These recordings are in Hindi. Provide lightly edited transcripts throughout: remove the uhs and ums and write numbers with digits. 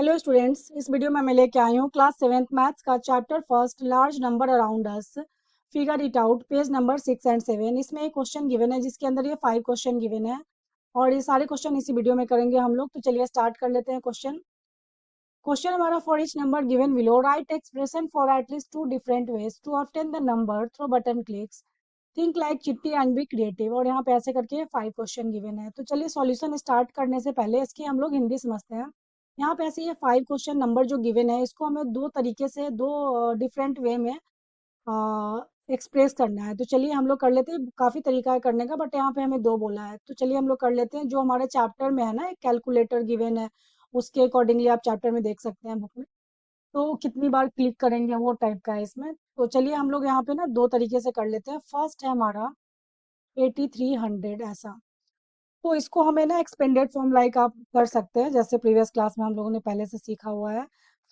हेलो स्टूडेंट्स, इस वीडियो में मैं लेके आई हूँ क्लास 7th मैथ्स का chapter first large number around us. Figure it out, page number 6 and 7। इसमें एक क्वेश्चन गिवन है जिसके अंदर ये 5 क्वेश्चन गिवन है और ये सारे क्वेश्चन इसी वीडियो में करेंगे हम लोग। तो चलिए स्टार्ट कर लेते हैं। क्वेश्चन हमारा, for each number given below write expression for at least 2 different ways to obtain the number through button clicks, think like Chitti and be creative. और यहाँ पे ऐसे करके 5 क्वेश्चन गिवन है। तो चलिए सॉल्यूशन स्टार्ट करने से पहले इसकी हम लोग हिंदी समझते हैं। यहाँ पे ऐसे ये 5 क्वेश्चन नंबर जो गिवन है इसको हमें दो तरीके से, दो डिफरेंट वे में एक्सप्रेस करना है। तो चलिए हम लोग कर लेते हैं। काफी तरीका है करने का, बट यहाँ पे हमें दो बोला है। तो चलिए हम लोग कर लेते हैं। जो हमारे चैप्टर में है ना, एक कैलकुलेटर गिवन है, उसके अकॉर्डिंगली आप चैप्टर में देख सकते हैं बुक में। तो कितनी बार क्लिक करेंगे वो टाइप का है इसमें। तो चलिए हम लोग यहाँ पे ना दो तरीके से कर लेते हैं। फर्स्ट है हमारा 8300 ऐसा। तो इसको हमें ना एक्सपेंडेड फॉर्म लाइक आप कर सकते हैं, जैसे प्रीवियस क्लास में हम लोगों ने पहले से सीखा हुआ है।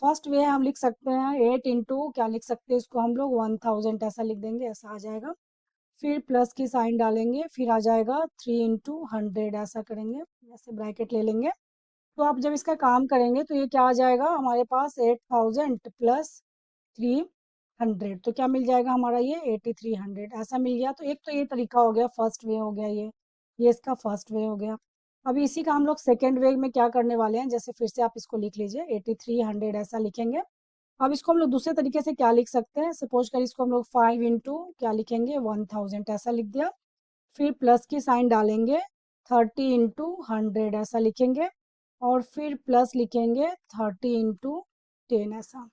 फर्स्ट वे हम लिख सकते हैं 8 इंटू क्या लिख सकते हैं, इसको हम लोग 1000 ऐसा लिख देंगे, ऐसा आ जाएगा। फिर प्लस की साइन डालेंगे, फिर आ जाएगा 3 इंटू 100 ऐसा करेंगे, ऐसे ब्रैकेट ले लेंगे। तो आप जब इसका काम करेंगे तो ये क्या आ जाएगा हमारे पास, 8000 प्लस 300। तो क्या मिल जाएगा हमारा, ये 8300 ऐसा मिल गया। तो एक तो ये तरीका हो गया, फर्स्ट वे हो गया ये इसका फर्स्ट वे हो गया। अभी इसी का हम लोग सेकेंड वे में क्या करने वाले हैं, जैसे फिर से आप इसको लिख लीजिए 8300 ऐसा लिखेंगे। अब इसको हम लोग दूसरे तरीके से क्या लिख सकते हैं, सपोज कर इसको हम लोग 5 इंटू क्या लिखेंगे, 1000 ऐसा लिख दिया। फिर प्लस की साइन डालेंगे, 30 इंटू 100 ऐसा लिखेंगे। और फिर प्लस लिखेंगे 30 इंटू 10 ऐसा।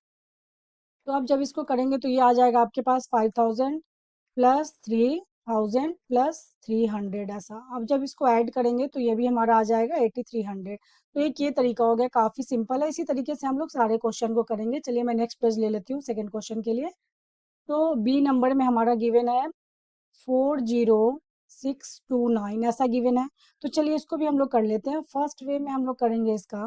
तो अब जब इसको करेंगे तो ये आ जाएगा आपके पास 5000 प्लस 3000 प्लस 300 ऐसा। अब जब इसको ऐड करेंगे तो ये भी हमारा आ जाएगा 8300। तो एक ये तरीका हो गया, काफी सिंपल है। इसी तरीके से हम लोग सारे क्वेश्चन को करेंगे। चलिए मैं नेक्स्ट पेज ले लेती हूँ सेकंड क्वेश्चन के लिए। तो बी नंबर में हमारा गिवन है 40629 ऐसा गिवन है। तो चलिए इसको भी हम लोग कर लेते हैं। फर्स्ट वे में हम लोग करेंगे इसका।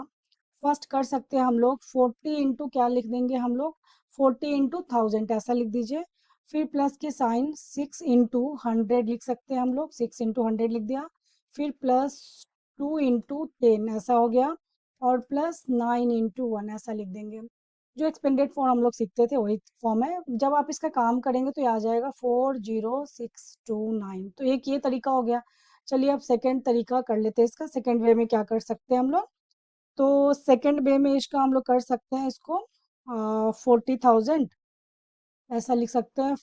फर्स्ट कर सकते हैं हम लोग 40 इंटू क्या लिख देंगे हम लोग, 40 इंटू 1000 ऐसा लिख दीजिए। फिर प्लस के साइन 6 इंटू 100 लिख सकते हैं हम लोग, 6 इंटू 100 लिख दिया। फिर प्लस 2 इंटू 10 ऐसा हो गया। और प्लस 9 इंटू 1 ऐसा लिख देंगे। जो एक्सपेंडेड फॉर्म हम लोग सीखते थे वही फॉर्म है। जब आप इसका काम करेंगे तो ये आ जाएगा 40629। तो एक ये तरीका हो गया। चलिए अब सेकेंड तरीका कर लेते हैं इसका। सेकेंड वे में क्या कर सकते हैं हम लोग, तो सेकेंड वे में इसका हम लोग कर सकते हैं इसको 40,000 ऐसा लिख सकते हैं।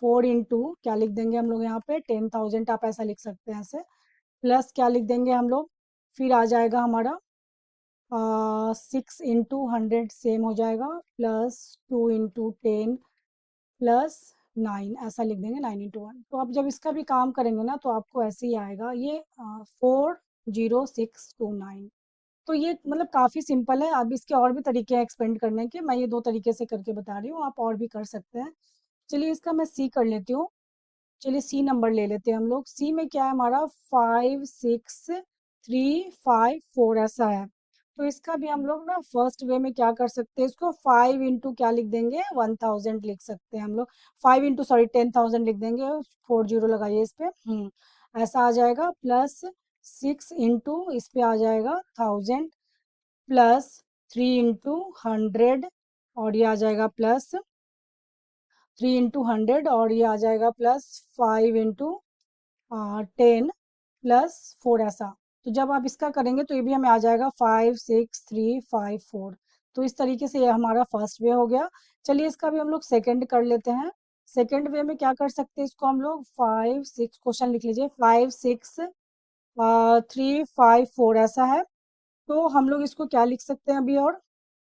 4 इंटू क्या लिख देंगे हम लोग यहाँ पे 10,000, आप ऐसा लिख सकते हैं ऐसे। प्लस क्या लिख देंगे हम लोग, फिर आ जाएगा हमारा 6 इंटू 100 सेम हो जाएगा, प्लस 2 इंटू 10 प्लस 9 ऐसा लिख देंगे, 9 इंटू 1। तो आप जब इसका भी काम करेंगे ना तो आपको ऐसे ही आएगा ये 40629। तो ये मतलब काफी सिंपल है। अब इसके और भी तरीके हैं एक्सपेंड करने के, मैं ये दो तरीके से करके बता रही हूँ, आप और भी कर सकते हैं। चलिए इसका मैं सी कर लेती हूँ। चलिए सी नंबर ले लेते हैं हम लोग। सी में क्या है हमारा, 56354 ऐसा है। तो इसका भी हम लोग ना फर्स्ट वे में क्या कर सकते हैं, इसको 5 इंटू क्या लिख देंगे, 1000 लिख सकते हैं हम लोग। 5 इंटू सॉरी 10,000 लिख देंगे, 40 लगाइए इस पे। ऐसा आ जाएगा। प्लस 6 इंटू इस पे आ जाएगा 1000 प्लस 3 इंटू 100 और ये आ जाएगा प्लस 3 इंटू 100 और ये आ जाएगा प्लस 5 इंटू 10 प्लस 4 ऐसा। तो जब आप इसका करेंगे तो ये भी हमें आ जाएगा 56354। तो इस तरीके से ये हमारा फर्स्ट वे हो गया। चलिए इसका भी हम लोग सेकंड कर लेते हैं। सेकंड वे में क्या कर सकते हैं, इसको हम लोग 5 6 क्वेश्चन लिख लीजिए, 56354 ऐसा है। तो हम लोग इसको क्या लिख सकते हैं अभी, और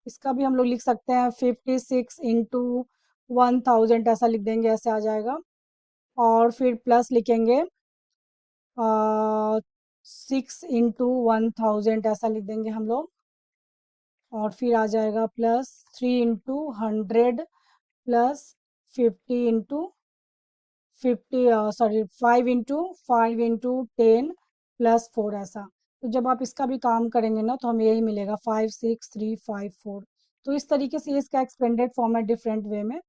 इसका भी हम लोग लिख सकते हैं 56 इंटू 1000 ऐसा लिख देंगे, ऐसे आ जाएगा। और फिर प्लस लिखेंगे 6 इंटू 1000 ऐसा लिख देंगे हम लोग। और फिर आ जाएगा plus 3 into 100 plus 50 into 50 sorry 5 into 10 plus 4 ऐसा। तो जब आप इसका भी काम करेंगे ना तो हमें यही मिलेगा 56354। तो इस तरीके से इसका एक्सपेंडेड फॉर्म है डिफरेंट वे में।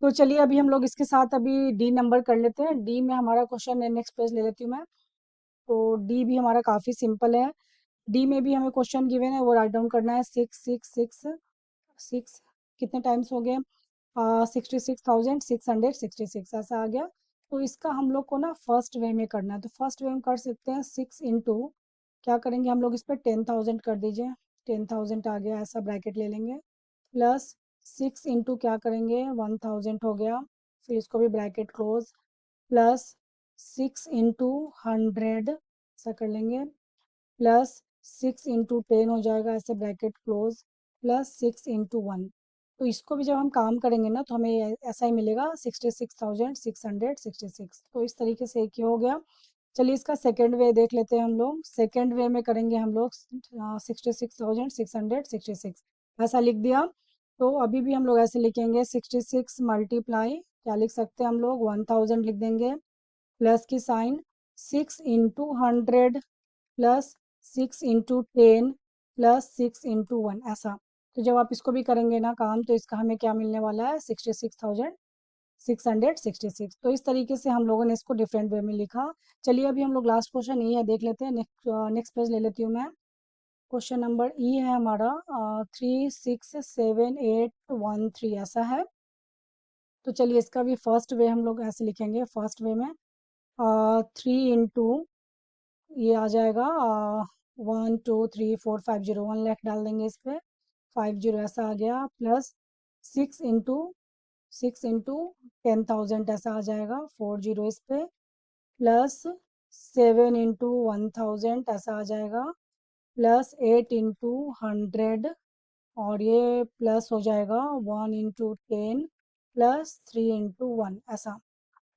तो चलिए अभी हम लोग इसके साथ अभी डी नंबर कर लेते हैं। डी में हमारा क्वेश्चन है, नेक्स्ट पेज ले लेती हूँ मैं। तो डी भी हमारा काफी सिंपल है। डी में भी हमें क्वेश्चन गिवन है, वो राइट डाउन करना है। 6 कितने टाइम्स हो गए? 66,666 ऐसा आ गया। तो इसका हम लोग को ना फर्स्ट वे में करना है, तो फर्स्ट वे में कर सकते हैं। 6 इंटू क्या करेंगे हम लोग, इस पर 10,000 कर दीजिए। 10,000 आ गया, ऐसा ब्रैकेट ले लेंगे। प्लस 6 इंटू क्या करेंगे, 1,000 हो गया। फिर इसको भी ब्रैकेट क्लोज। प्लस 6 इंटू 100 ऐसा कर लेंगे। प्लस 6 इंटू 10 हो जाएगा, ऐसे ब्रैकेट क्लोज। Plus 6 into 1। तो इसको भी जब हम काम करेंगे ना, तो हमें ऐसा ही मिलेगा, 66,666। तो इस तरीके से एक ही हो गया। चलिए इसका सेकेंड वे देख लेते हैं हम लोग। सेकेंड वे में करेंगे हम लोग 66,666 ऐसा लिख दिया। तो अभी भी हम लोग ऐसे लिखेंगे, 66 मल्टीप्लाई क्या लिख सकते हैं हम लोग, 1,000 लिख देंगे। प्लस की sign, 6 into 100 plus 6 into 10 plus 6 into 1 ऐसा। तो जब आप इसको भी करेंगे ना काम, तो इसका हमें क्या मिलने वाला है, 66,666। तो इस तरीके से हम लोगों ने इसको डिफरेंट वे में लिखा। चलिए अभी हम लोग लास्ट क्वेश्चन ई है देख लेते हैं। नेक्स्ट पेज ले लेती हूँ मैं। क्वेश्चन नंबर ई है हमारा 367813 ऐसा है। तो चलिए इसका भी फर्स्ट वे हम लोग ऐसे लिखेंगे। फर्स्ट वे में 3 इंटू ये आ जाएगा 1 2 3 4 5 0, 1 लाख डाल देंगे इस पे। 50 ऐसा आ गया। प्लस 6 इंटू 10,000 ऐसा आ जाएगा, 40 इस पे। प्लस 7 इंटू 1,000 ऐसा आ जाएगा। प्लस 8 इंटू 100 और ये प्लस हो जाएगा 1 इंटू 10 प्लस 3 इंटू 1 ऐसा।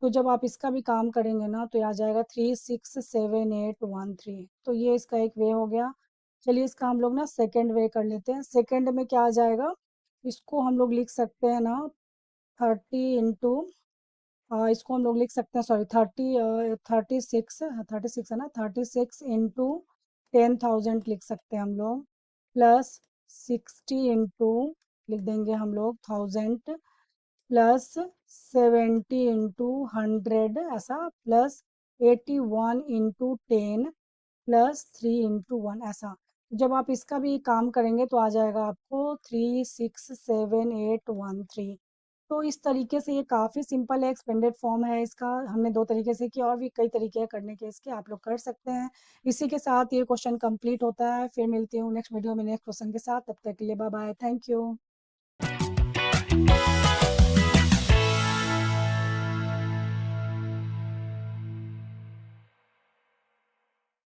तो जब आप इसका भी काम करेंगे ना, तो ये आ जाएगा 367813। तो ये इसका एक वे हो गया। चलिए इसका हम लोग ना सेकंड वे कर लेते हैं। सेकंड में क्या आ जाएगा, इसको हम लोग लिख सकते हैं ना 30 इंटू, इसको हम लोग लिख सकते हैं, सॉरी 36 है ना, 36 इंटू 10,000 लिख सकते हैं हम लोग। प्लस 60 इंटू लिख देंगे हम लोग 1000 प्लस 70 इंटू 100 ऐसा। प्लस 81 इंटू 10 प्लस 3 इंटू 1 ऐसा। जब आप इसका भी काम करेंगे तो आ जाएगा आपको 367813। तो इस तरीके से ये काफ़ी सिंपल है, एक्सपेंडेड फॉर्म है इसका। हमने दो तरीके से किया, और भी कई तरीके हैं करने के इसके, आप लोग कर सकते हैं। इसी के साथ ये क्वेश्चन कंप्लीट होता है। फिर मिलती हूँ नेक्स्ट वीडियो में नेक्स्ट क्वेश्चन के साथ। तब तक के लिए बाय बाय, थैंक यू।